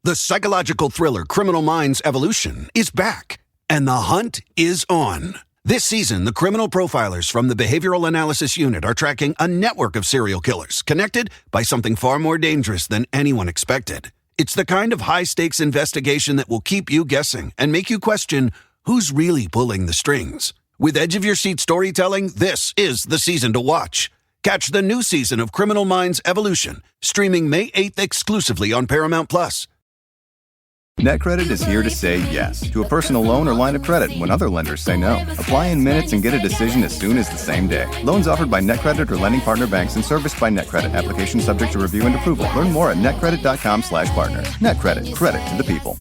The psychological thriller Criminal Minds Evolution is back, and the hunt is on. This season, the criminal profilers from the Behavioral Analysis Unit are tracking a network of serial killers connected by something far more dangerous than anyone expected. It's the kind of high-stakes investigation that will keep you guessing and make you question who's really pulling the strings. With edge-of-your-seat storytelling, this is the season to watch. Catch the new season of Criminal Minds Evolution, streaming May 8th exclusively on Paramount+. NetCredit is here to say yes to a personal loan or line of credit when other lenders say no. Apply in minutes and get a decision as soon as the same day. Loans offered by NetCredit or lending partner banks and serviced by NetCredit. Application subject to review and approval. Learn more at netcredit.com/partner. NetCredit. Credit to the people.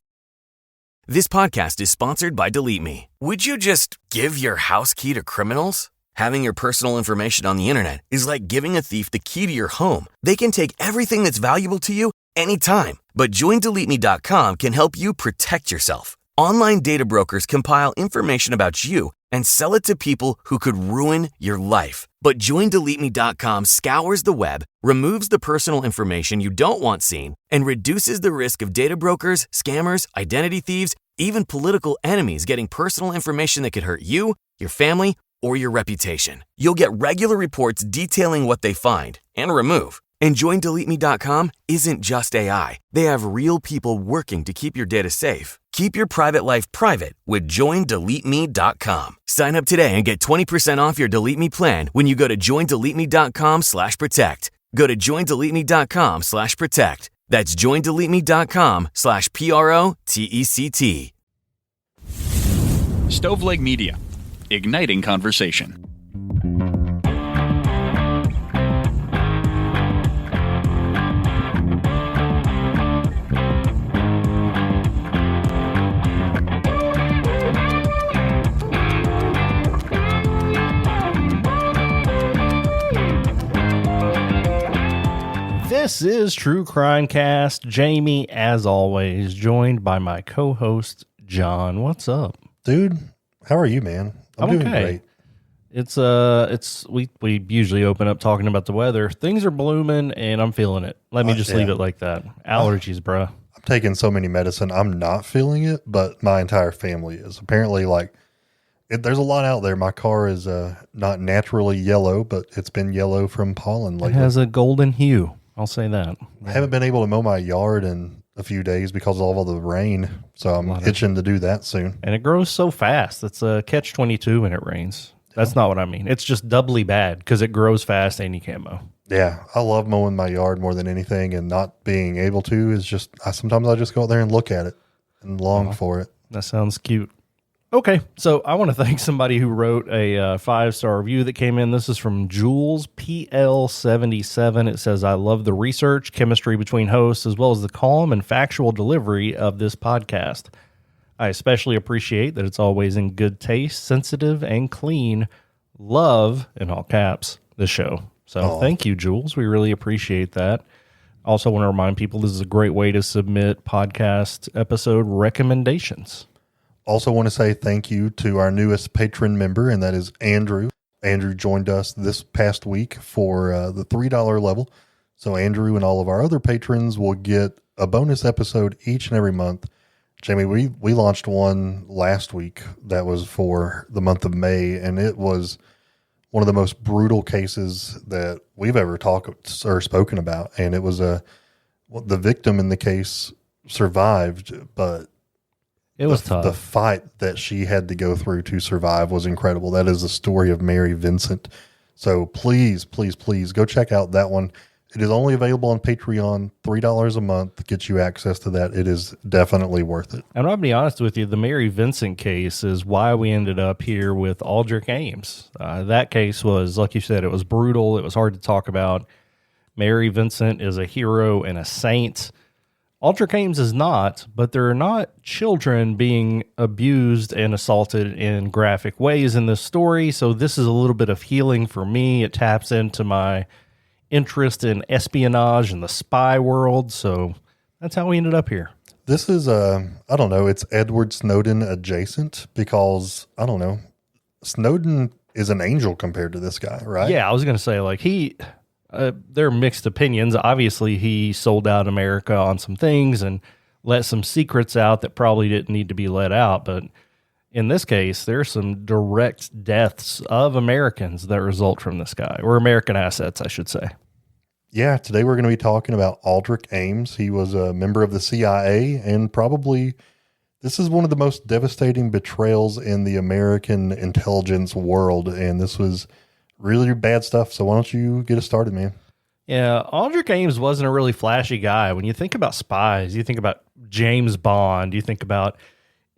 This podcast is sponsored by Delete Me. Would you just give your house key to criminals? Having your personal information on the internet is like giving a thief the key to your home. They can take everything that's valuable to you anytime. But JoinDeleteMe.com can help you protect yourself. Online data brokers compile information about you and sell it to people who could ruin your life. But JoinDeleteMe.com scours the web, removes the personal information you don't want seen, and reduces the risk of data brokers, scammers, identity thieves, even political enemies getting personal information that could hurt you, your family, or your reputation. You'll get regular reports detailing what they find and remove. And JoinDeleteMe.com isn't just AI. They have real people working to keep your data safe. Keep your private life private with JoinDeleteMe.com. Sign up today and get 20% off your Delete Me plan when you go to JoinDeleteMe.com/protect. Go to JoinDeleteMe.com/protect. That's JoinDeleteMe.com/PROTECT. Stoveleg Media, igniting conversation. This is True Crimecast. Jamie, as always, joined by my co-host, John. What's up? Dude, how are you, man? I'm doing okay. Great. We usually open up talking about the weather. Things are blooming, and I'm feeling it. Let me just leave it like that. Allergies, bruh. I'm taking so many medicine. I'm not feeling it, but my entire family is. Apparently, there's a lot out there. My car is not naturally yellow, but it's been yellow from pollen lately. It has a golden hue. I'll say that. I haven't been able to mow my yard in a few days because of all the rain, so I'm itching to do that soon. And it grows so fast. It's a catch-22 when it rains. That's not what I mean. It's just doubly bad because it grows fast and you can't mow. Yeah, I love mowing my yard more than anything, and not being able to is just, sometimes I just go out there and look at it and long for it. That sounds cute. Okay, so I want to thank somebody who wrote a 5-star review that came in. This is from Jules PL77. It says, I love the research, chemistry between hosts, as well as the calm and factual delivery of this podcast. I especially appreciate that it's always in good taste, sensitive, and clean. Love, in all caps, the show. So Thank you, Jules. We really appreciate that. Also want to remind people this is a great way to submit podcast episode recommendations. Also want to say thank you to our newest patron member, and that is Andrew. Andrew joined us this past week for the $3 level. So Andrew and all of our other patrons will get a bonus episode each and every month. Jamie, we launched one last week that was for the month of May, and it was one of the most brutal cases that we've ever talked or spoken about. And it was the victim in the case survived, but it was tough. The fight that she had to go through to survive was incredible. That is the story of Mary Vincent. So please, please, please go check out that one. It is only available on Patreon. $3 a month gets you access to that. It is definitely worth it. And I'll be honest with you, the Mary Vincent case is why we ended up here with Aldrich Ames. That case was, like you said, it was brutal. It was hard to talk about. Mary Vincent is a hero and a saint. Aldrich Ames is not, but there are not children being abused and assaulted in graphic ways in this story, so this is a little bit of healing for me. It taps into my interest in espionage and the spy world, so that's how we ended up here. This is, I don't know, it's Edward Snowden adjacent because, I don't know, Snowden is an angel compared to this guy, right? Yeah, I was going to say, like, there are mixed opinions. Obviously, he sold out America on some things, and let some secrets out that probably didn't need to be let out. But in this case, there's some direct deaths of Americans that result from this guy, or American assets, I should say. Yeah, today we're going to be talking about Aldrich Ames. He was a member of the CIA, and probably this is one of the most devastating betrayals in the American intelligence world, and this was really bad stuff. So why don't you get us started, man? Yeah, Aldrich Ames wasn't a really flashy guy. When you think about spies, you think about James Bond, you think about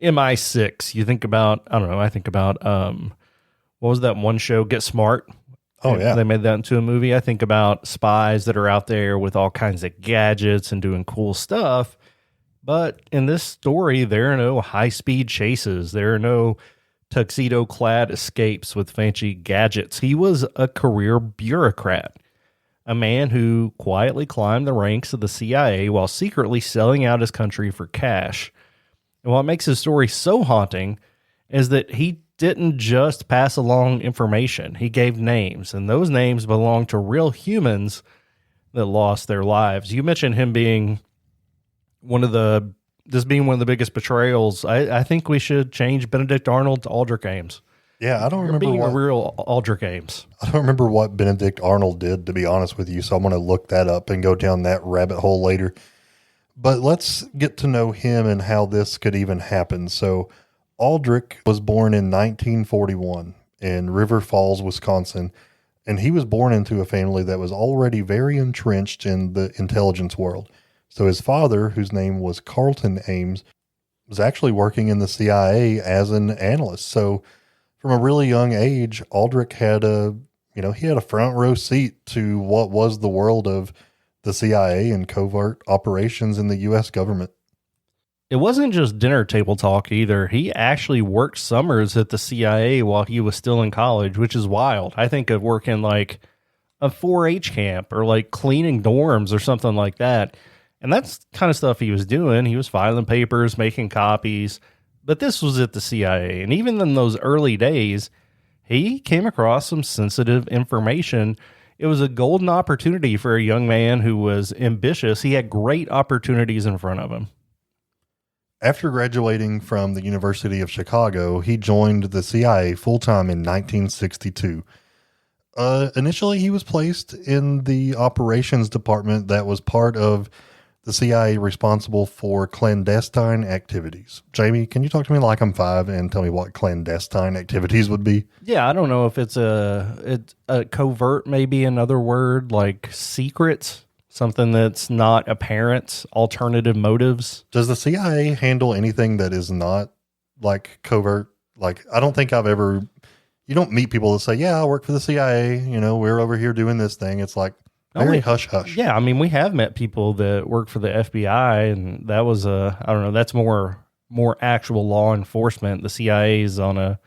MI6, you think about, I think about, what was that one show, Get Smart? Oh, yeah. They made that into a movie. I think about spies that are out there with all kinds of gadgets and doing cool stuff. But in this story, there are no high-speed chases. There are no tuxedo-clad escapes with fancy gadgets. He was a career bureaucrat, a man who quietly climbed the ranks of the CIA while secretly selling out his country for cash. And what makes his story so haunting is that he didn't just pass along information. He gave names, and those names belonged to real humans that lost their lives. You mentioned him being one of the biggest betrayals. I think we should change Benedict Arnold to Aldrich Ames. Yeah, I don't remember being a real Aldrich Ames. I don't remember what Benedict Arnold did, to be honest with you, so I'm going to look that up and go down that rabbit hole later. But let's get to know him and how this could even happen. So Aldrich was born in 1941 in River Falls, Wisconsin, and he was born into a family that was already very entrenched in the intelligence world. So his father, whose name was Carlton Ames, was actually working in the CIA as an analyst. So from a really young age, Aldrich had a front row seat to what was the world of the CIA and covert operations in the U.S. government. It wasn't just dinner table talk either. He actually worked summers at the CIA while he was still in college, which is wild. I think of working like a 4-H camp or like cleaning dorms or something like that. And that's the kind of stuff he was doing. He was filing papers, making copies, but this was at the CIA. And even in those early days, he came across some sensitive information. It was a golden opportunity for a young man who was ambitious. He had great opportunities in front of him. After graduating from the University of Chicago, he joined the CIA full-time in 1962. Initially, he was placed in the operations department that was part of the CIA responsible for clandestine activities. Jamie, can you talk to me like I'm 5 and tell me what clandestine activities would be? Yeah, I don't know if it's a covert, maybe another word, like secret, something that's not apparent, alternative motives. Does the CIA handle anything that is not like covert? Like, I don't think you don't meet people that say, yeah, I work for the CIA, we're over here doing this thing. It's like very hush hush. Yeah, I mean, we have met people that work for the FBI, and that was that's more actual law enforcement. The CIA is on a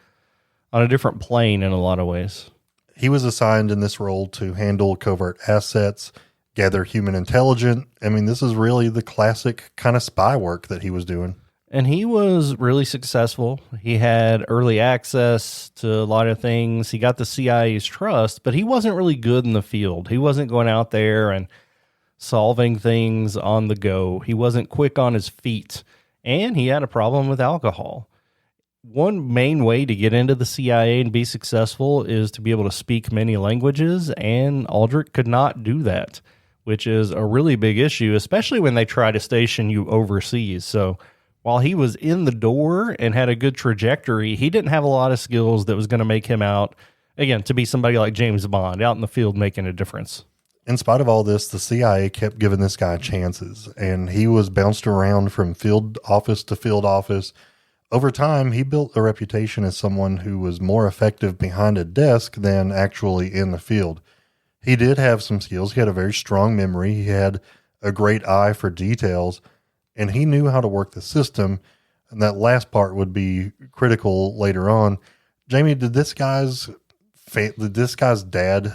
different plane in a lot of ways. He was assigned in this role to handle covert assets, gather human intelligence. I mean, this is really the classic kind of spy work that he was doing. And he was really successful. He had early access to a lot of things. He got the CIA's trust, but he wasn't really good in the field. He wasn't going out there and solving things on the go. He wasn't quick on his feet, and he had a problem with alcohol. One main way to get into the CIA and be successful is to be able to speak many languages, and Aldrich could not do that, which is a really big issue, especially when they try to station you overseas. So while he was in the door and had a good trajectory, he didn't have a lot of skills that was going to make him out, again, to be somebody like James Bond out in the field making a difference. In spite of all this, the CIA kept giving this guy chances, and he was bounced around from field office to field office. Over time, he built a reputation as someone who was more effective behind a desk than actually in the field. He did have some skills. He had a very strong memory. He had a great eye for details, and he knew how to work the system. And that last part would be critical later on. Jamie, did this guy's dad,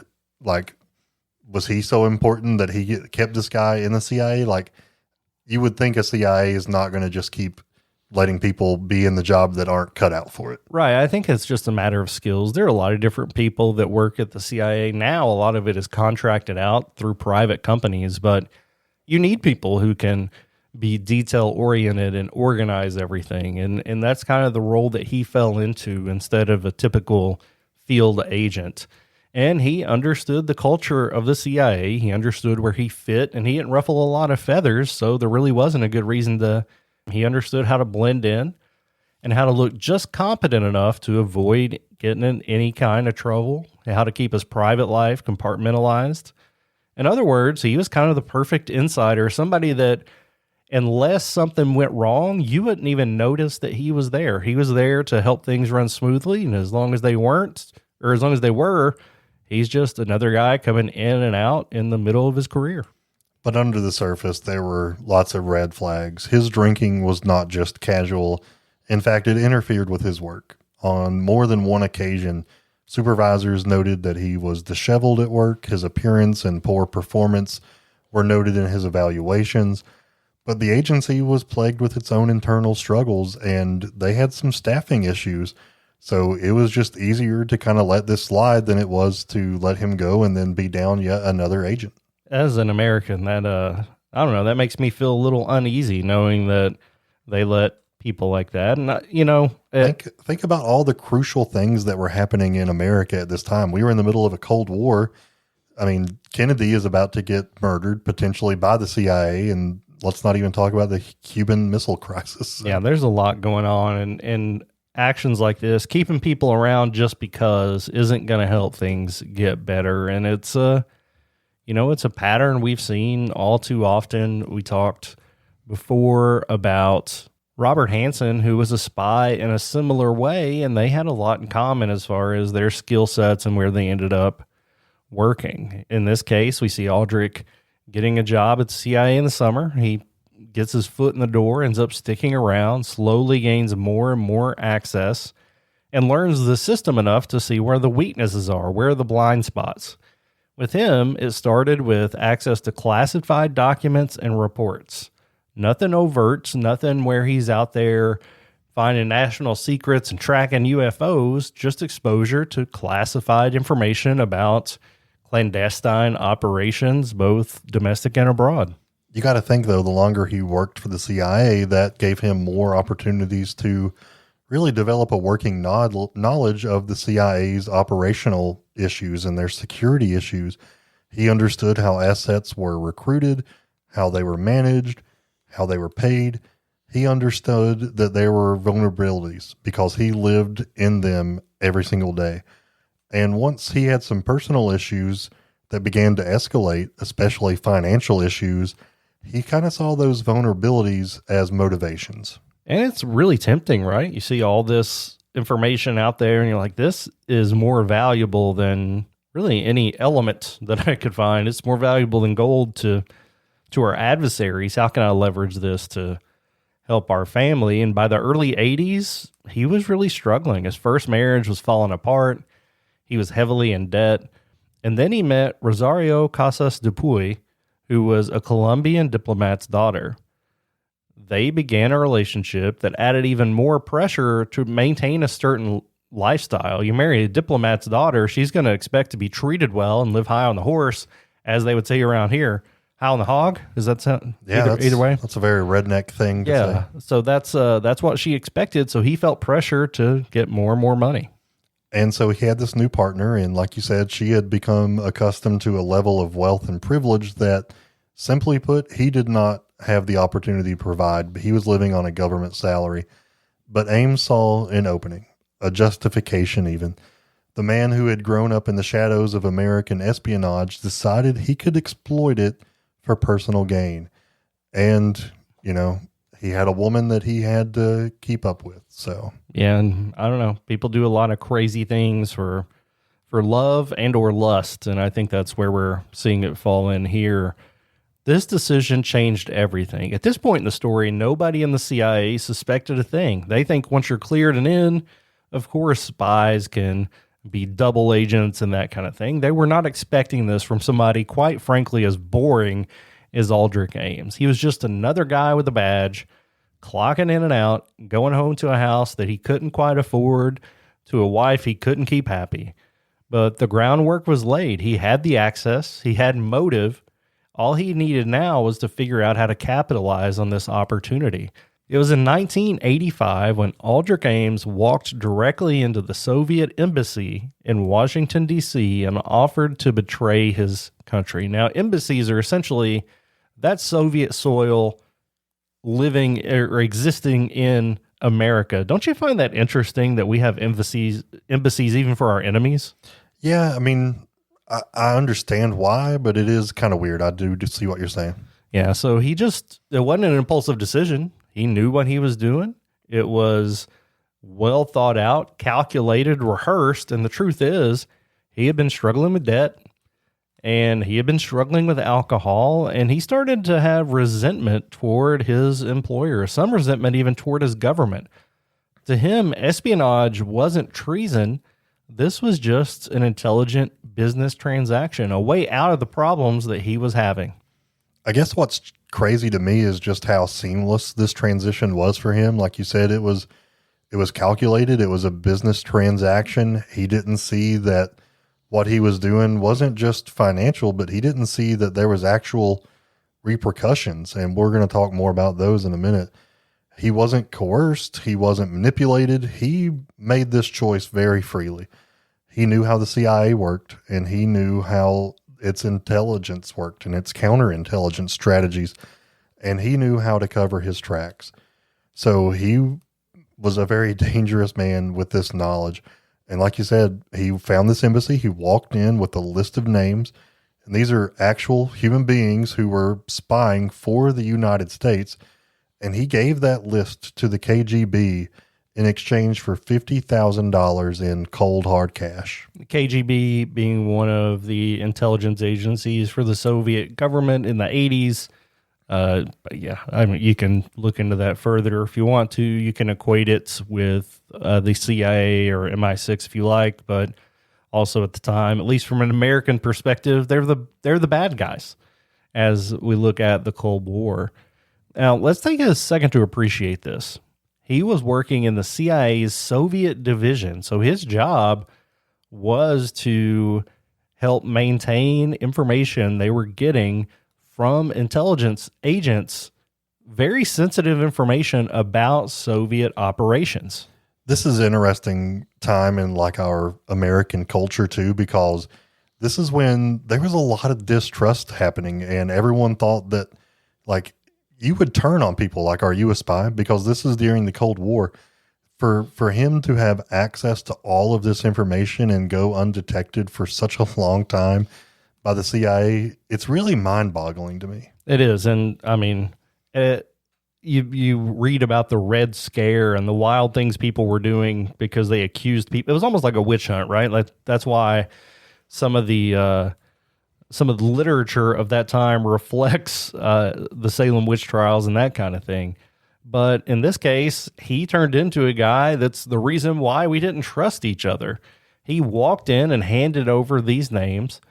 was he so important that he kept this guy in the CIA? Like, you would think a CIA is not going to just keep letting people be in the job that aren't cut out for it. Right. I think it's just a matter of skills. There are a lot of different people that work at the CIA now. A lot of it is contracted out through private companies, but you need people who can be detail oriented and organize everything. And that's kind of the role that he fell into instead of a typical field agent. And he understood the culture of the CIA. He understood where he fit, and he didn't ruffle a lot of feathers. So there really wasn't a good reason he understood how to blend in and how to look just competent enough to avoid getting in any kind of trouble, how to keep his private life compartmentalized. In other words, he was kind of the perfect insider, somebody that unless something went wrong, you wouldn't even notice that he was there. He was there to help things run smoothly, and as long as they weren't, or as long as they were, he's just another guy coming in and out in the middle of his career. But under the surface, there were lots of red flags. His drinking was not just casual. In fact, it interfered with his work. On more than one occasion, supervisors noted that he was disheveled at work. His appearance and poor performance were noted in his evaluations. But the agency was plagued with its own internal struggles, and they had some staffing issues. So it was just easier to kind of let this slide than it was to let him go and then be down yet another agent. As an American, that I don't know, that makes me feel a little uneasy knowing that they let people like that. And think about all the crucial things that were happening in America at this time. We were in the middle of a Cold War. I mean, Kennedy is about to get murdered potentially by the CIA, and let's not even talk about the Cuban Missile Crisis. Yeah, there's a lot going on, and actions like this, keeping people around just because, isn't going to help things get better. And it's it's a pattern we've seen all too often. We talked before about Robert Hansen, who was a spy in a similar way, and they had a lot in common as far as their skill sets and where they ended up working. In this case, we see Aldrich getting a job at the CIA in the summer. He gets his foot in the door, ends up sticking around, slowly gains more and more access, and learns the system enough to see where the weaknesses are, where are the blind spots. With him, it started with access to classified documents and reports. Nothing overt, nothing where he's out there finding national secrets and tracking UFOs, just exposure to classified information about clandestine operations, both domestic and abroad. You got to think, though, the longer he worked for the CIA, that gave him more opportunities to really develop a working knowledge of the CIA's operational issues and their security issues. He understood how assets were recruited, how they were managed, how they were paid. He understood that there were vulnerabilities because he lived in them every single day. And once he had some personal issues that began to escalate, especially financial issues, he kind of saw those vulnerabilities as motivations. And it's really tempting, right? You see all this information out there and you're like, this is more valuable than really any element that I could find. It's more valuable than gold to our adversaries. How can I leverage this to help our family? And by the early 80s, he was really struggling. His first marriage was falling apart. He was heavily in debt. And then he met Rosario Casas Dupuy, who was a Colombian diplomat's daughter. They began a relationship that added even more pressure to maintain a certain lifestyle. You marry a diplomat's daughter, she's going to expect to be treated well and live high on the horse, as they would say around here. High on the hog? Does that sound? Yeah, either way? That's a very redneck thing to say. So that's what she expected. So he felt pressure to get more and more money. And so he had this new partner, and like you said, she had become accustomed to a level of wealth and privilege that, simply put, he did not have the opportunity to provide. He was living on a government salary. But Ames saw an opening, a justification even. The man who had grown up in the shadows of American espionage decided he could exploit it for personal gain. And, he had a woman that he had to keep up with. So yeah, and I don't know. People do a lot of crazy things for love and or lust, and I think that's where we're seeing it fall in here. This decision changed everything. At this point in the story, nobody in the CIA suspected a thing. They think once you're cleared and in, of course, spies can be double agents and that kind of thing. They were not expecting this from somebody, quite frankly, as boring as Aldrich Ames. He was just another guy with a badge, clocking in and out, going home to a house that he couldn't quite afford, to a wife he couldn't keep happy. But the groundwork was laid. He had the access. He had motive. All he needed now was to figure out how to capitalize on this opportunity. It was in 1985 when Aldrich Ames walked directly into the Soviet embassy in Washington, D.C. and offered to betray his country. Now, embassies are essentially that Soviet soil living or existing in America. Don't you find that interesting that we have embassies even for our enemies? Yeah, I mean, I understand why, but it is kind of weird. I do see what you're saying. Yeah, so it wasn't an impulsive decision. He knew what he was doing. It was well thought out, calculated, rehearsed, and the truth is he had been struggling with debt and he had been struggling with alcohol, and he started to have resentment toward his employer, some resentment even toward his government. To him, espionage wasn't treason. This was just an intelligent business transaction, a way out of the problems that he was having. I guess what's crazy to me is just how seamless this transition was for him. Like you said, it was calculated. It was a business transaction. He didn't see that what he was doing wasn't just financial, but he didn't see that there was actual repercussions. And we're going to talk more about those in a minute. He wasn't coerced. He wasn't manipulated. He made this choice very freely. He knew how the CIA worked, and he knew how its intelligence worked and its counterintelligence strategies, and he knew how to cover his tracks. So he was a very dangerous man with this knowledge. And like you said, he found this embassy. He walked in with a list of names, and these are actual human beings who were spying for the United States. And he gave that list to the KGB in exchange for $50,000 in cold hard cash. The KGB being one of the intelligence agencies for the Soviet government in the 80s. Yeah, I mean, you can look into that further if you want to. You can equate it with the CIA or MI6 if you like, but also at the time, at least from an American perspective, they're the bad guys as we look at the Cold War. Now, let's take a second to appreciate this. He was working in the CIA's Soviet division, so his job was to help maintain information they were getting from intelligence agents, very sensitive information about Soviet operations. This is an interesting time in like our American culture too, because this is when there was a lot of distrust happening, and everyone thought that like you would turn on people like, are you a spy? Because this is during the Cold War. For him to have access to all of this information and go undetected for such a long time by the CIA, it's really mind-boggling to me. It is. And I mean, you read about the Red Scare and the wild things people were doing because they accused people. It was almost like a witch hunt, right? Like that's why some of the literature of that time reflects the Salem witch trials and that kind of thing. But in this case, he turned into a guy that's the reason why we didn't trust each other. He walked in and handed over these names.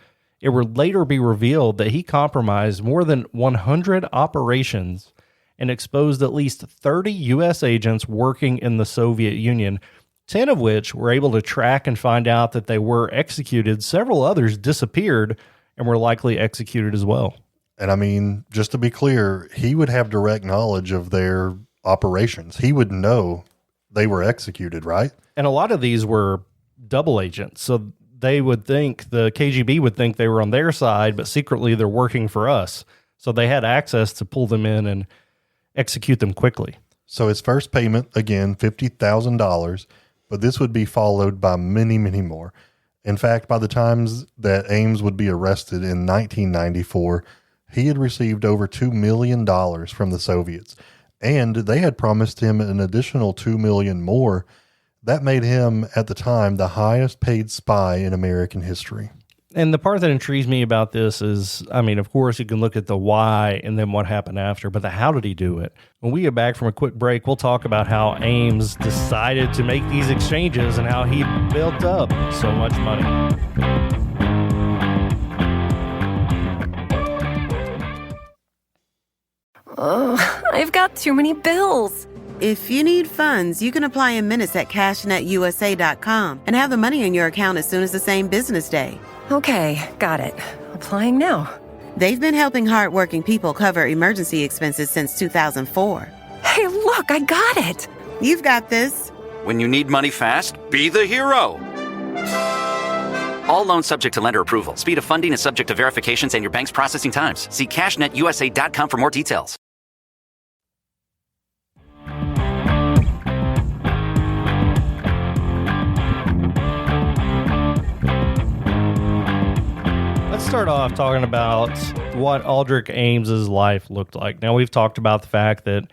It would later be revealed that he compromised more than 100 operations and exposed at least 30 U.S. agents working in the Soviet Union, 10 of which were able to track and find out that they were executed. Several others disappeared and were likely executed as well. And I mean, just to be clear, he would have direct knowledge of their operations. He would know they were executed, right? And a lot of these were double agents. So they would think, the KGB would think they were on their side, but secretly they're working for us. So they had access to pull them in and execute them quickly. So his first payment, again, $50,000, but this would be followed by many, many more. In fact, by the times that Ames would be arrested in 1994, he had received over $2 million from the Soviets, and they had promised him an additional $2 million more. That made him, at the time, the highest paid spy in American history. And the part that intrigues me about this is, I mean, of course, you can look at the why and then what happened after, but the how did he do it? When we get back from a quick break, we'll talk about how Ames decided to make these exchanges and how he built up so much money. Oh, I've got too many bills. If you need funds, you can apply in minutes at cashnetusa.com and have the money in your account as soon as the same business day. Okay, got it. Applying now. They've been helping hardworking people cover emergency expenses since 2004. Hey, look, I got it. You've got this. When you need money fast, be the hero. All loans subject to lender approval. Speed of funding is subject to verifications and your bank's processing times. See cashnetusa.com for more details. Let's start off talking about what Aldrich Ames's life looked like. Now, we've talked about the fact that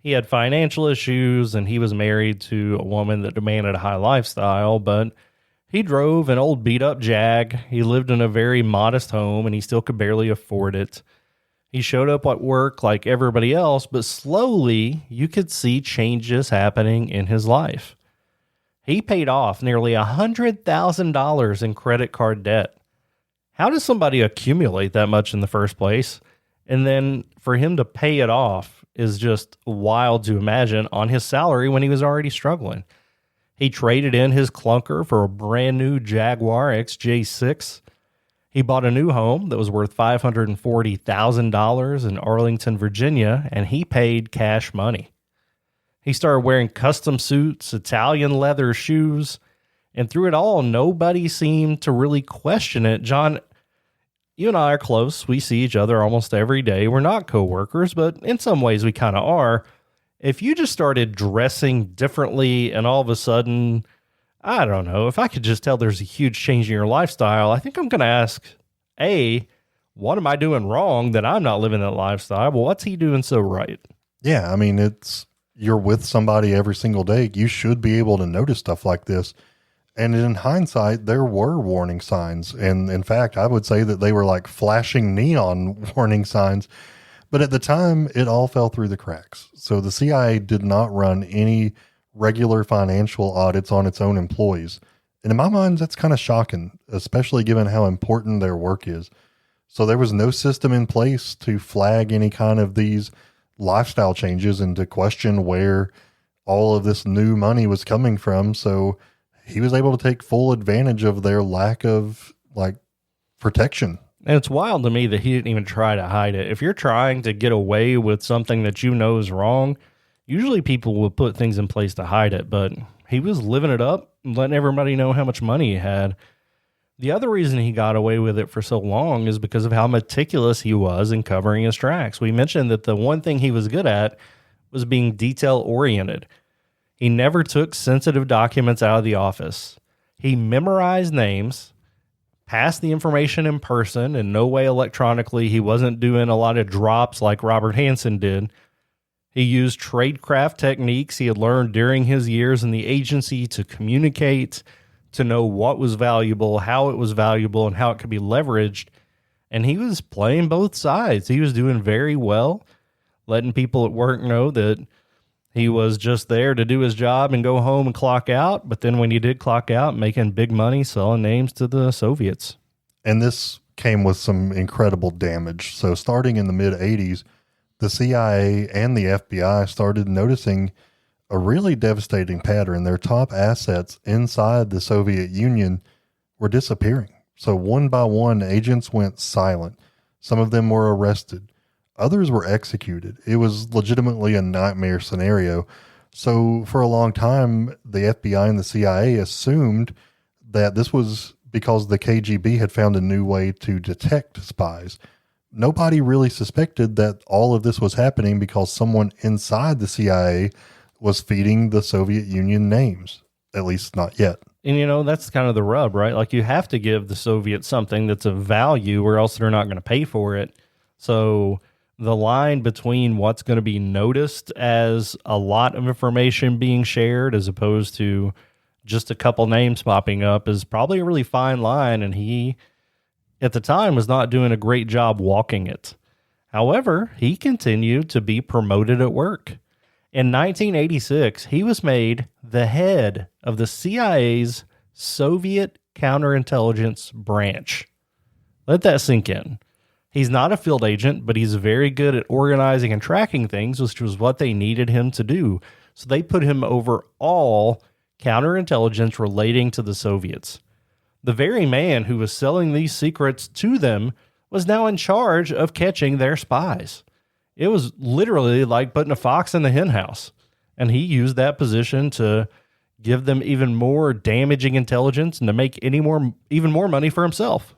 he had financial issues and he was married to a woman that demanded a high lifestyle, but he drove an old beat-up Jag. He lived in a very modest home, and he still could barely afford it. He showed up at work like everybody else, but slowly you could see changes happening in his life. He paid off nearly $100,000 in credit card debt. How does somebody accumulate that much in the first place? And then for him to pay it off is just wild to imagine on his salary when he was already struggling. He traded in his clunker for a brand new Jaguar XJ6. He bought a new home that was worth $540,000 in Arlington, Virginia, and he paid cash money. He started wearing custom suits, Italian leather shoes, and through it all, nobody seemed to really question it. John, you and I are close. We see each other almost every day. We're not coworkers, but in some ways we kind of are. If you just started dressing differently and all of a sudden, I don't know, if I could just tell there's a huge change in your lifestyle, I think I'm going to ask, A, what am I doing wrong that I'm not living that lifestyle? Well, what's he doing so right? Yeah, I mean, you're with somebody every single day. You should be able to notice stuff like this. And in hindsight, there were warning signs. And in fact, I would say that they were like flashing neon warning signs. But at the time, it all fell through the cracks. So the CIA did not run any regular financial audits on its own employees. And in my mind, that's kind of shocking, especially given how important their work is. So there was no system in place to flag any kind of these lifestyle changes and to question where all of this new money was coming from. So he was able to take full advantage of their lack of protection. And it's wild to me that he didn't even try to hide it. If you're trying to get away with something that you know is wrong, usually people will put things in place to hide it, but he was living it up and letting everybody know how much money he had. The other reason he got away with it for so long is because of how meticulous he was in covering his tracks. We mentioned that the one thing he was good at was being detail-oriented. He never took sensitive documents out of the office. He memorized names, passed the information in person, and no way electronically. He wasn't doing a lot of drops like Robert Hansen did. He used tradecraft techniques he had learned during his years in the agency to communicate, to know what was valuable, how it was valuable, and how it could be leveraged. And he was playing both sides. He was doing very well, letting people at work know that he was just there to do his job and go home and clock out. But then when he did clock out, making big money, selling names to the Soviets. And this came with some incredible damage. So starting in the mid-'80s, the CIA and the FBI started noticing a really devastating pattern. Their top assets inside the Soviet Union were disappearing. So one by one, agents went silent. Some of them were arrested. Others were executed. It was legitimately a nightmare scenario. So for a long time, the FBI and the CIA assumed that this was because the KGB had found a new way to detect spies. Nobody really suspected that all of this was happening because someone inside the CIA was feeding the Soviet Union names, at least not yet. And, you know, that's kind of the rub, right? Like, you have to give the Soviets something that's of value or else they're not going to pay for it. So the line between what's going to be noticed as a lot of information being shared as opposed to just a couple names popping up is probably a really fine line. And he, at the time, was not doing a great job walking it. However, he continued to be promoted at work. In 1986, he was made the head of the CIA's Soviet counterintelligence branch. Let that sink in. He's not a field agent, but he's very good at organizing and tracking things, which was what they needed him to do. So they put him over all counterintelligence relating to the Soviets. The very man who was selling these secrets to them was now in charge of catching their spies. It was literally like putting a fox in the hen house. And he used that position to give them even more damaging intelligence and to make even more money for himself.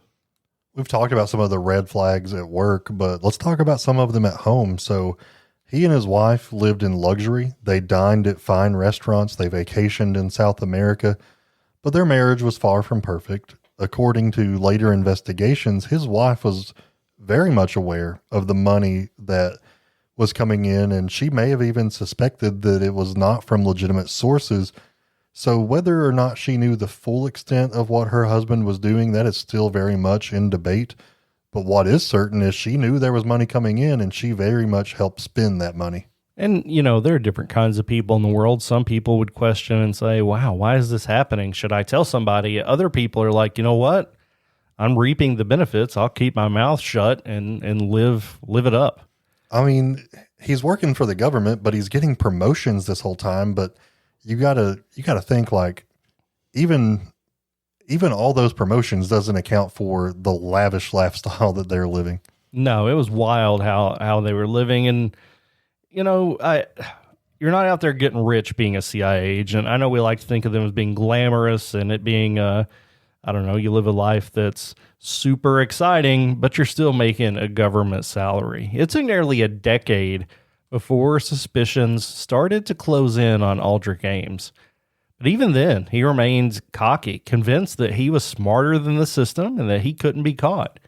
We've talked about some of the red flags at work, but let's talk about some of them at home. So he and his wife lived in luxury. They dined at fine restaurants. They vacationed in South America, but their marriage was far from perfect. According to later investigations, his wife was very much aware of the money that was coming in, and she may have even suspected that it was not from legitimate sources. So whether or not she knew the full extent of what her husband was doing, that is still very much in debate. But what is certain is she knew there was money coming in, and she very much helped spend that money. And, there are different kinds of people in the world. Some people would question and say, wow, why is this happening? Should I tell somebody? Other people are like, you know what? I'm reaping the benefits. I'll keep my mouth shut and live it up. I mean, he's working for the government, but he's getting promotions this whole time. But you gotta think, like, even all those promotions doesn't account for the lavish lifestyle that they're living. No, it was wild how they were living. And, you're not out there getting rich being a CIA agent. I know we like to think of them as being glamorous and it being, you live a life that's super exciting, but you're still making a government salary. It took nearly a decade before suspicions started to close in on Aldrich Ames. But even then, he remained cocky, convinced that he was smarter than the system and that he couldn't be caught.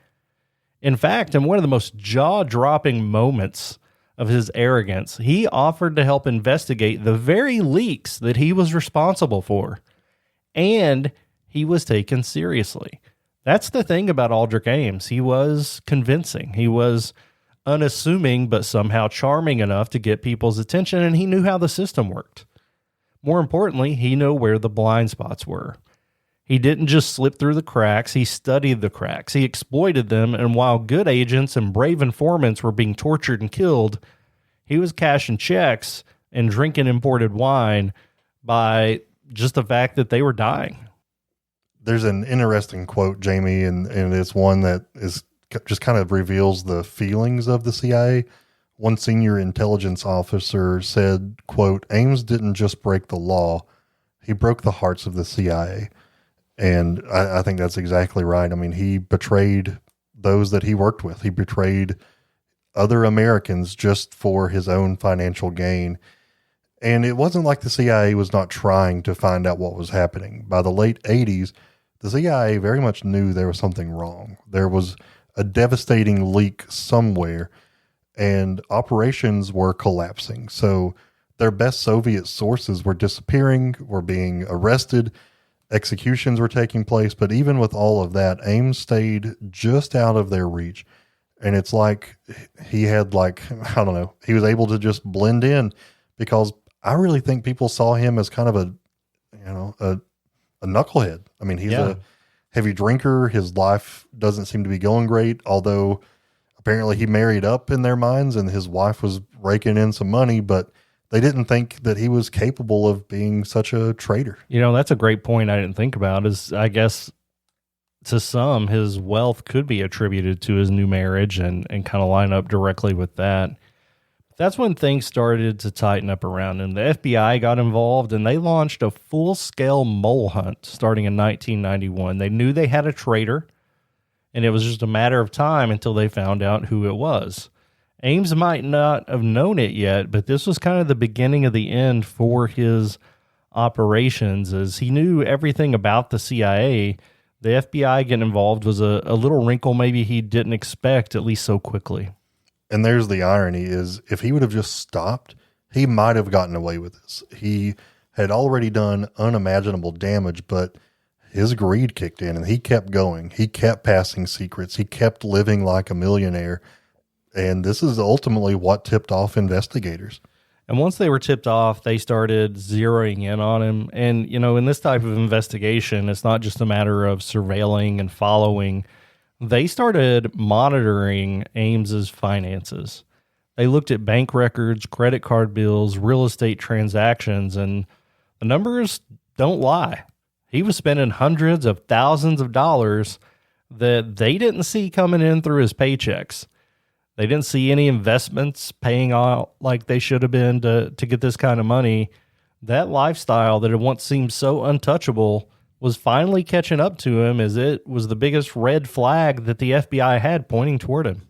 In fact, in one of the most jaw-dropping moments of his arrogance, he offered to help investigate the very leaks that he was responsible for. And he was taken seriously. That's the thing about Aldrich Ames. He was convincing. He was unassuming, but somehow charming enough to get people's attention, and he knew how the system worked. More importantly, he knew where the blind spots were. He didn't just slip through the cracks, he studied the cracks. He exploited them, and while good agents and brave informants were being tortured and killed, he was cashing checks and drinking imported wine by just the fact that they were dying. There's an interesting quote, Jamie, and it's one that is just kind of reveals the feelings of the CIA. One senior intelligence officer said, quote, "Ames didn't just break the law, he broke the hearts of the CIA." And I think that's exactly right. I mean, he betrayed those that he worked with. He betrayed other Americans just for his own financial gain. And it wasn't like the CIA was not trying to find out what was happening. By the late 80s, the CIA very much knew there was something wrong. There was a devastating leak somewhere, and operations were collapsing. So their best Soviet sources were disappearing, were being arrested, executions were taking place. But even with all of that, Ames stayed just out of their reach. And it's like he had he was able to just blend in, because I really think people saw him as kind of a knucklehead. I mean, he's a heavy drinker. His life doesn't seem to be going great, although apparently he married up in their minds and his wife was raking in some money, but they didn't think that he was capable of being such a traitor. That's a great point I didn't think about, is I guess to some, his wealth could be attributed to his new marriage and kind of line up directly with that. That's when things started to tighten up around him. The FBI got involved and they launched a full-scale mole hunt starting in 1991. They knew they had a traitor, and it was just a matter of time until they found out who it was. Ames might not have known it yet, but this was kind of the beginning of the end for his operations, as he knew everything about the CIA. The FBI getting involved was a little wrinkle maybe he didn't expect, at least so quickly. And there's the irony, is if he would have just stopped, he might have gotten away with this. He had already done unimaginable damage, but his greed kicked in and he kept going. He kept passing secrets. He kept living like a millionaire. And this is ultimately what tipped off investigators. And once they were tipped off, they started zeroing in on him. And, in this type of investigation, it's not just a matter of surveilling and following. They started monitoring Ames's finances. They looked at bank records, credit card bills, real estate transactions, and the numbers don't lie. He was spending hundreds of thousands of dollars that they didn't see coming in through his paychecks. They didn't see any investments paying out like they should have been to get this kind of money. That lifestyle that had once seemed so untouchable was finally catching up to him, as it was the biggest red flag that the FBI had pointing toward him.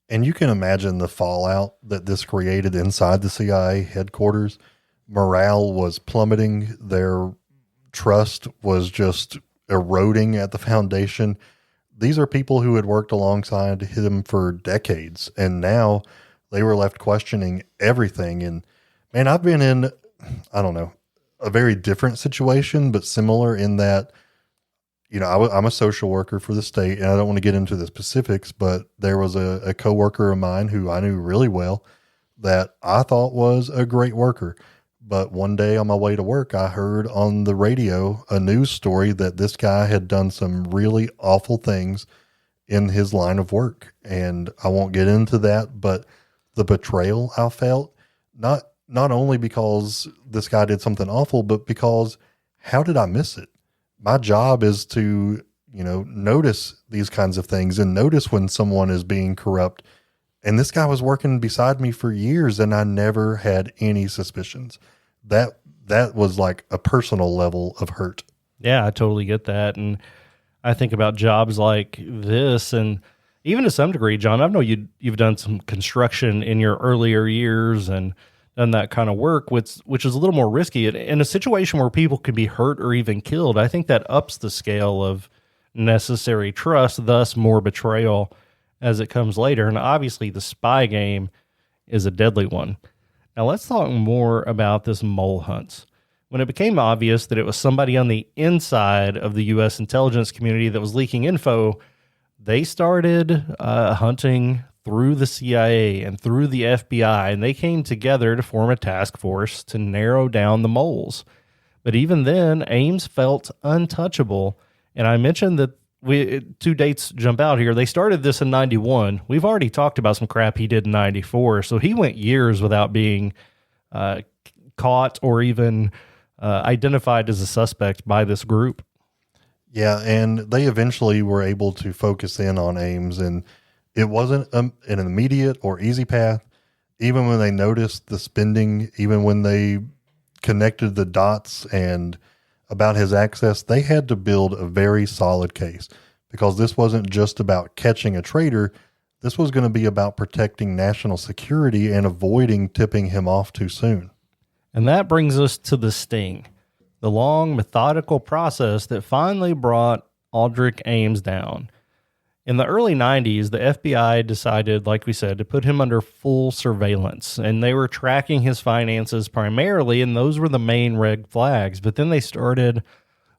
And you can imagine the fallout that this created inside the CIA headquarters. Morale was plummeting. Their trust was just eroding at the foundation. These are people who had worked alongside him for decades, and now they were left questioning everything. And man, I've been in, I don't know, a very different situation, but similar in that, you know, I'm a social worker for the state, and I don't want to get into the specifics, but there was a coworker of mine who I knew really well that I thought was a great worker. But one day on my way to work, I heard on the radio a news story that this guy had done some really awful things in his line of work. And I won't get into that, but the betrayal I felt, not only because this guy did something awful, but because how did I miss it? My job is to, you know, notice these kinds of things and notice when someone is being corrupt. And this guy was working beside me for years, and I never had any suspicions. That was like a personal level of hurt. Yeah, I totally get that. And I think about jobs like this, and even to some degree, John, I know you've done some construction in your earlier years and done that kind of work, which is a little more risky. In a situation where people could be hurt or even killed, I think that ups the scale of necessary trust, thus more betrayal as it comes later. And obviously the spy game is a deadly one. Now let's talk more about this mole hunt. When it became obvious that it was somebody on the inside of the U.S. intelligence community that was leaking info, they started hunting through the CIA and through the FBI, and they came together to form a task force to narrow down the moles. But even then, Ames felt untouchable. And I mentioned that two dates jump out here. They started this in 91. We've already talked about some crap he did in 94. So he went years without being caught or even identified as a suspect by this group. Yeah, and they eventually were able to focus in on Ames, and it wasn't an immediate or easy path. Even when they noticed the spending, even when they connected the dots and about his access, they had to build a very solid case, because this wasn't just about catching a traitor. This was going to be about protecting national security and avoiding tipping him off too soon. And that brings us to the sting, the long, methodical process that finally brought Aldrich Ames down. In the early 90s, the FBI decided, like we said, to put him under full surveillance, and they were tracking his finances primarily, and those were the main red flags. But then they started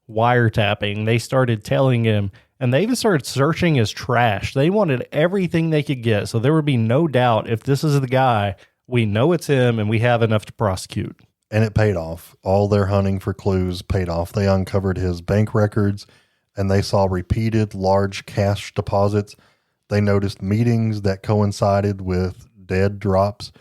wiretapping. They started telling him, and they even started searching his trash. They wanted everything they could get, so there would be no doubt if this is the guy, we know it's him, and we have enough to prosecute. And it paid off. All their hunting for clues paid off. They uncovered his bank records, and they saw repeated large cash deposits. They noticed meetings that coincided with dead drops.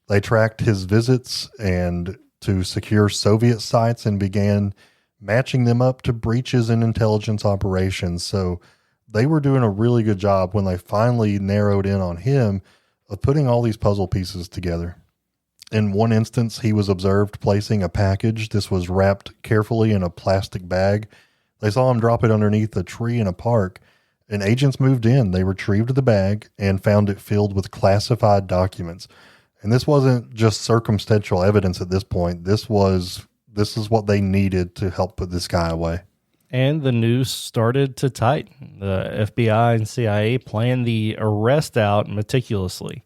They tracked his visits and to secure Soviet sites and began matching them up to breaches in intelligence operations. So they were doing a really good job when they finally narrowed in on him of putting all these puzzle pieces together. In one instance, he was observed placing a package. This was wrapped carefully in a plastic bag. They saw him drop it underneath a tree in a park, and agents moved in. They retrieved the bag and found it filled with classified documents. And this wasn't just circumstantial evidence at this point. This is what they needed to help put this guy away. And the news started to tighten. The FBI and CIA planned the arrest out meticulously.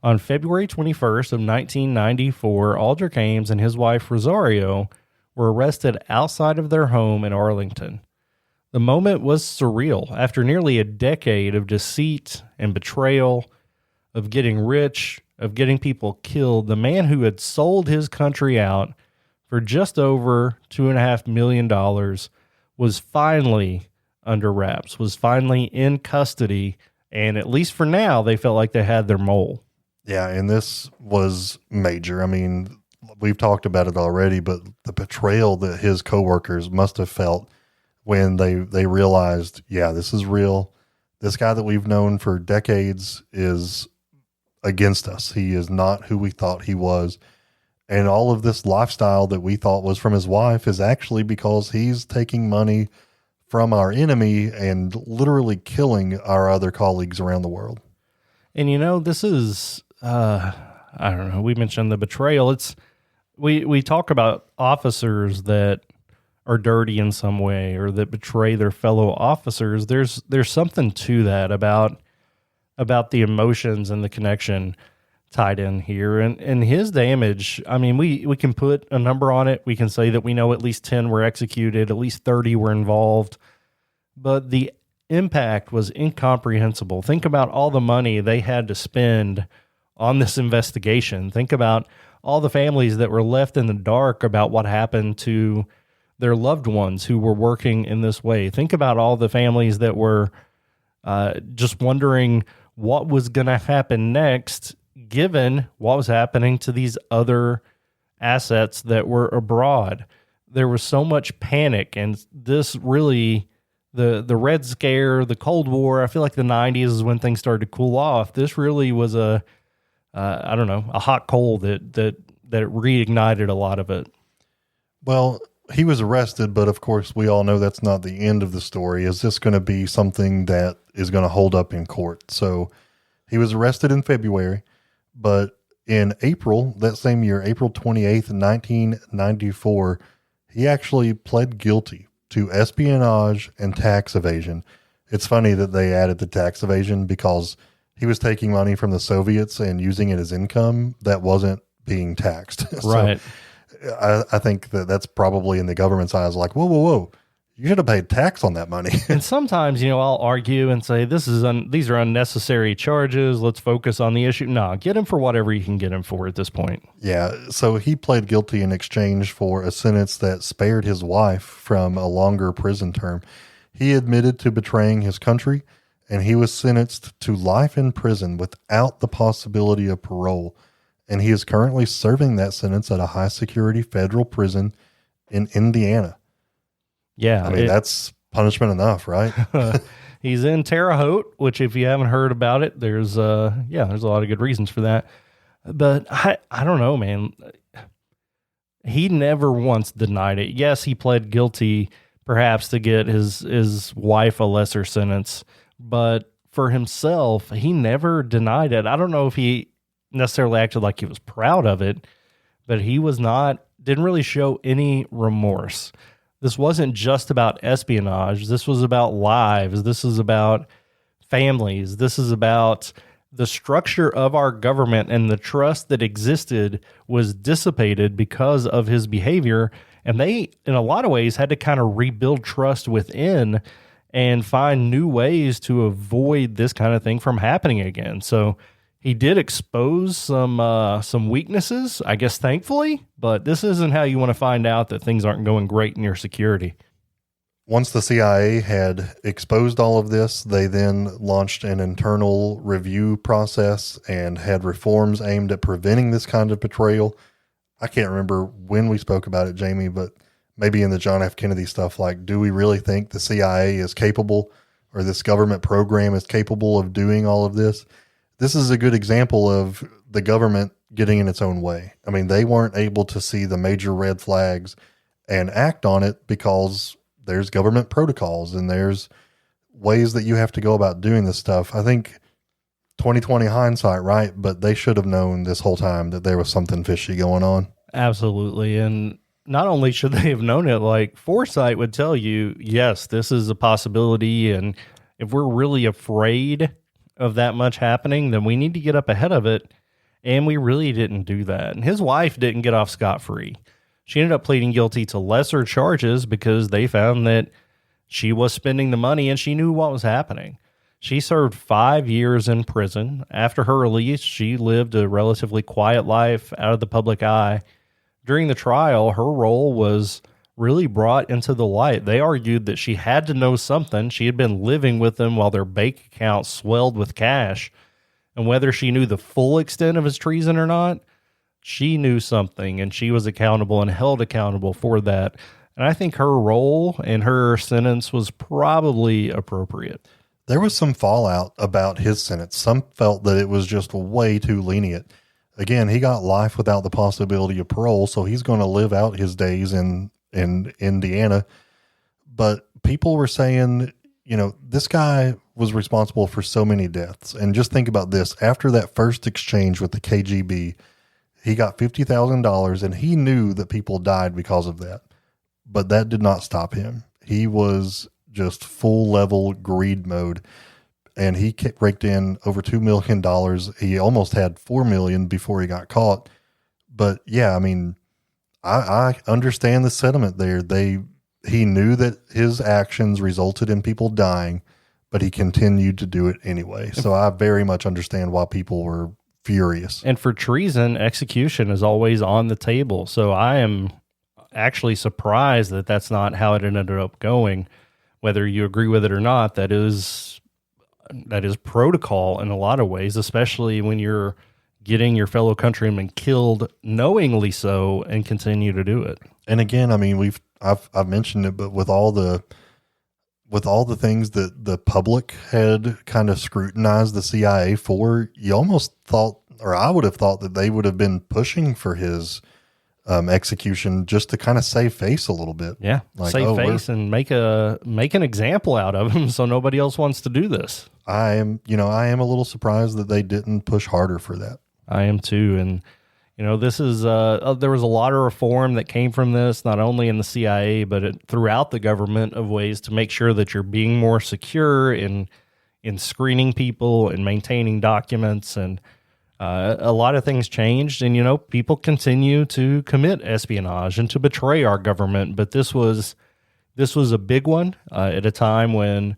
On February 21st of 1994, Aldrich Ames and his wife Rosario were arrested outside of their home in Arlington. The moment was surreal. After nearly a decade of deceit and betrayal, of getting rich, of getting people killed, the man who had sold his country out for just over $2.5 million was finally under wraps, was finally in custody, and at least for now, they felt like they had their mole. Yeah, and this was major. I mean, we've talked about it already, but the betrayal that his coworkers must have felt when they realized, yeah, this is real. This guy that we've known for decades is against us. He is not who we thought he was. And all of this lifestyle that we thought was from his wife is actually because he's taking money from our enemy and literally killing our other colleagues around the world. And this is, I don't know, we mentioned the betrayal. We talk about officers that are dirty in some way or that betray their fellow officers. There's something to that about the emotions and the connection tied in here. And his damage, I mean, we can put a number on it. We can say that we know at least 10 were executed, at least 30 were involved, but the impact was incomprehensible. Think about all the money they had to spend on this investigation. Think about all the families that were left in the dark about what happened to their loved ones who were working in this way. Think about all the families that were just wondering what was going to happen next, given what was happening to these other assets that were abroad. There was so much panic, and this really, the Red Scare, the Cold War, I feel like the 90s is when things started to cool off. This really was a hot coal that reignited a lot of it. Well, he was arrested, but of course we all know that's not the end of the story. Is this going to be something that is going to hold up in court? So he was arrested in February, but in April, that same year, April 28th, 1994, he actually pled guilty to espionage and tax evasion. It's funny that they added the tax evasion because he was taking money from the Soviets and using it as income that wasn't being taxed. Right. So I think that's probably in the government's eyes like, whoa. You should have paid tax on that money. And sometimes, I'll argue and say, these are unnecessary charges. Let's focus on the issue. No, get him for whatever you can get him for at this point. Yeah. So he pled guilty in exchange for a sentence that spared his wife from a longer prison term. He admitted to betraying his country, and he was sentenced to life in prison without the possibility of parole. And he is currently serving that sentence at a high security federal prison in Indiana. Yeah. I mean, that's punishment enough, right? He's in Terre Haute, which if you haven't heard about it, there's a lot of good reasons for that. But I don't know, man. He never once denied it. Yes, he pled guilty perhaps to get his wife a lesser sentence, but for himself, he never denied it. I don't know if he necessarily acted like he was proud of it, but he didn't really show any remorse. This wasn't just about espionage. This was about lives. This is about families. This is about the structure of our government, and the trust that existed was dissipated because of his behavior. And they, in a lot of ways, had to kind of rebuild trust within and find new ways to avoid this kind of thing from happening again. So he did expose some weaknesses, I guess, thankfully, but this isn't how you want to find out that things aren't going great in your security. Once the CIA had exposed all of this, they then launched an internal review process and had reforms aimed at preventing this kind of betrayal. I can't remember when we spoke about it, Jamie, but maybe in the John F. Kennedy stuff, like, do we really think the CIA is capable, or this government program is capable of doing all of this? This is a good example of the government getting in its own way. I mean, they weren't able to see the major red flags and act on it because there's government protocols and there's ways that you have to go about doing this stuff. I think 2020 hindsight, right? But they should have known this whole time that there was something fishy going on. Absolutely. And not only should they have known it, like foresight would tell you, yes, this is a possibility. And if we're really afraid of that much happening, then we need to get up ahead of it. And we really didn't do that. And his wife didn't get off scot-free. She ended up pleading guilty to lesser charges because they found that she was spending the money and she knew what was happening. She served 5 years in prison. After her release, she lived a relatively quiet life out of the public eye. During the trial, her role was really brought into the light. They argued that she had to know something. She had been living with them while their bank account swelled with cash. And whether she knew the full extent of his treason or not, she knew something, and she was accountable and held accountable for that. And I think her role and her sentence was probably appropriate. There was some fallout about his sentence. Some felt that it was just way too lenient. Again, he got life without the possibility of parole, so he's going to live out his days in Indiana. But people were saying, this guy was responsible for so many deaths. And just think about this. After that first exchange with the KGB, he got $50,000, and he knew that people died because of that. But that did not stop him. He was just full level greed mode. And he raked in over $2 million. He almost had $4 million before he got caught. But yeah, I mean, I understand the sentiment there. He knew that his actions resulted in people dying, but he continued to do it anyway. So I very much understand why people were furious. And for treason, execution is always on the table. So I am actually surprised that that's not how it ended up going. Whether you agree with it or not, that is protocol in a lot of ways, especially when you're getting your fellow countrymen killed knowingly so and continue to do it. And again, I mean, I've mentioned it, but with all the things that the public had kind of scrutinized the CIA for, you almost thought, or I would have thought, that they would have been pushing for his execution just to kind of save face a little bit. Yeah. Save face and make an example out of him so nobody else wants to do this. I am a little surprised that they didn't push harder for that. I am too. And, this is, there was a lot of reform that came from this, not only in the CIA, but throughout the government, of ways to make sure that you're being more secure in screening people and maintaining documents. And a lot of things changed, and, people continue to commit espionage and to betray our government. But this was a big one at a time when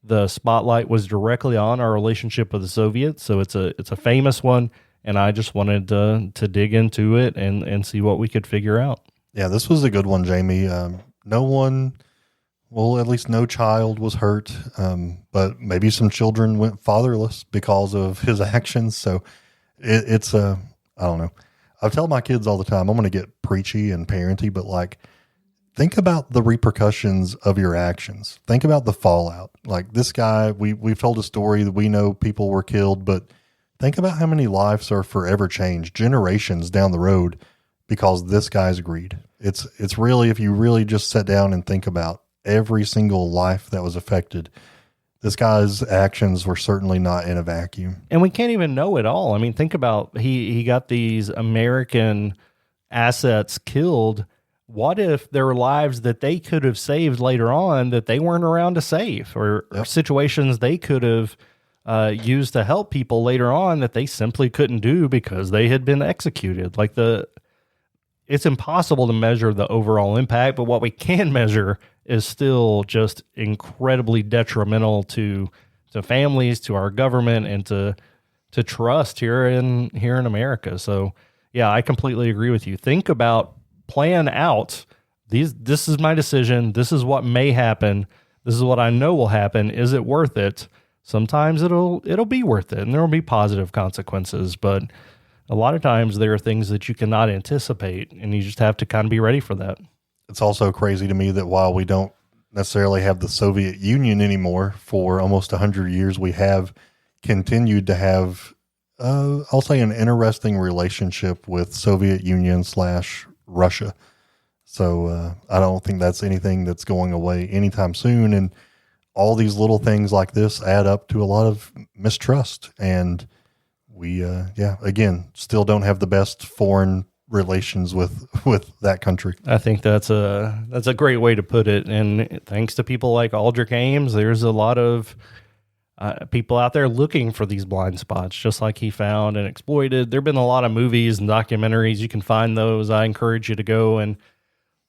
the spotlight was directly on our relationship with the Soviets. So it's a famous one. And I just wanted to dig into it and see what we could figure out. Yeah, this was a good one, Jamie. No one, well, at least no child was hurt, but maybe some children went fatherless because of his actions. So it's I don't know. I tell my kids all the time, I'm going to get preachy and parenty, but think about the repercussions of your actions. Think about the fallout. Like this guy, we've told a story that we know people were killed, but think about how many lives are forever changed, generations down the road, because this guy's greed. It's really, if you really just sit down and think about every single life that was affected, this guy's actions were certainly not in a vacuum. And we can't even know it all. I mean, think about, he got these American assets killed. What if there were lives that they could have saved later on that they weren't around to save, or situations they could have used to help people later on that they simply couldn't do because they had been executed? It's impossible to measure the overall impact, but what we can measure is still just incredibly detrimental to families, to our government, and to trust here in America. So yeah, I completely agree with you. Think about, plan out, this is my decision, this is what may happen, this is what I know will happen. Is it worth it? Sometimes it'll be worth it, and there will be positive consequences, but a lot of times there are things that you cannot anticipate, and you just have to kind of be ready for that. It's also crazy to me that while we don't necessarily have the Soviet Union anymore, for almost 100 years, we have continued to have, I'll say, an interesting relationship with Soviet Union / Russia. So I don't think that's anything that's going away anytime soon. And all these little things like this add up to a lot of mistrust. And we, again, still don't have the best foreign relations with that country. I think that's a great way to put it. And thanks to people like Aldrich Ames, there's a lot of people out there looking for these blind spots, just like he found and exploited. There've been a lot of movies and documentaries. You can find those. I encourage you to go and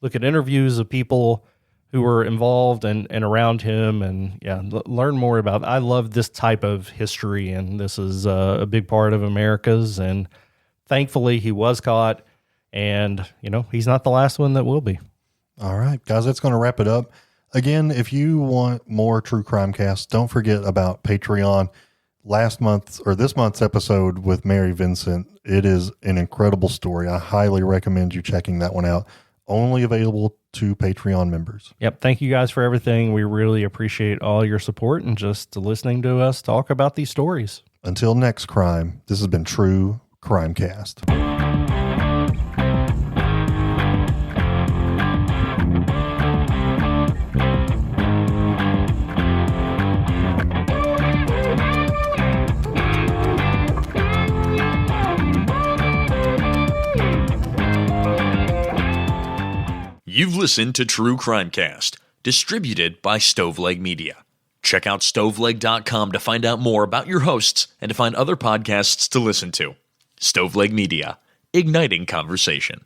look at interviews of people who were involved and around him, and learn more about it. I love this type of history, and this is a big part of America's, and thankfully he was caught, and he's not the last one that will be. All right, guys, that's going to wrap it up. Again, if you want more True Crimecast, don't forget about Patreon. This month's episode with Mary Vincent, it is an incredible story. I highly recommend you checking that one out. only available to Patreon members. Yep. Thank you guys for everything. We really appreciate all your support and just listening to us talk about these stories. Until next crime, this has been True Crimecast. You've listened to True Crimecast, distributed by Stoveleg Media. Check out stoveleg.com to find out more about your hosts and to find other podcasts to listen to. Stoveleg Media, igniting conversation.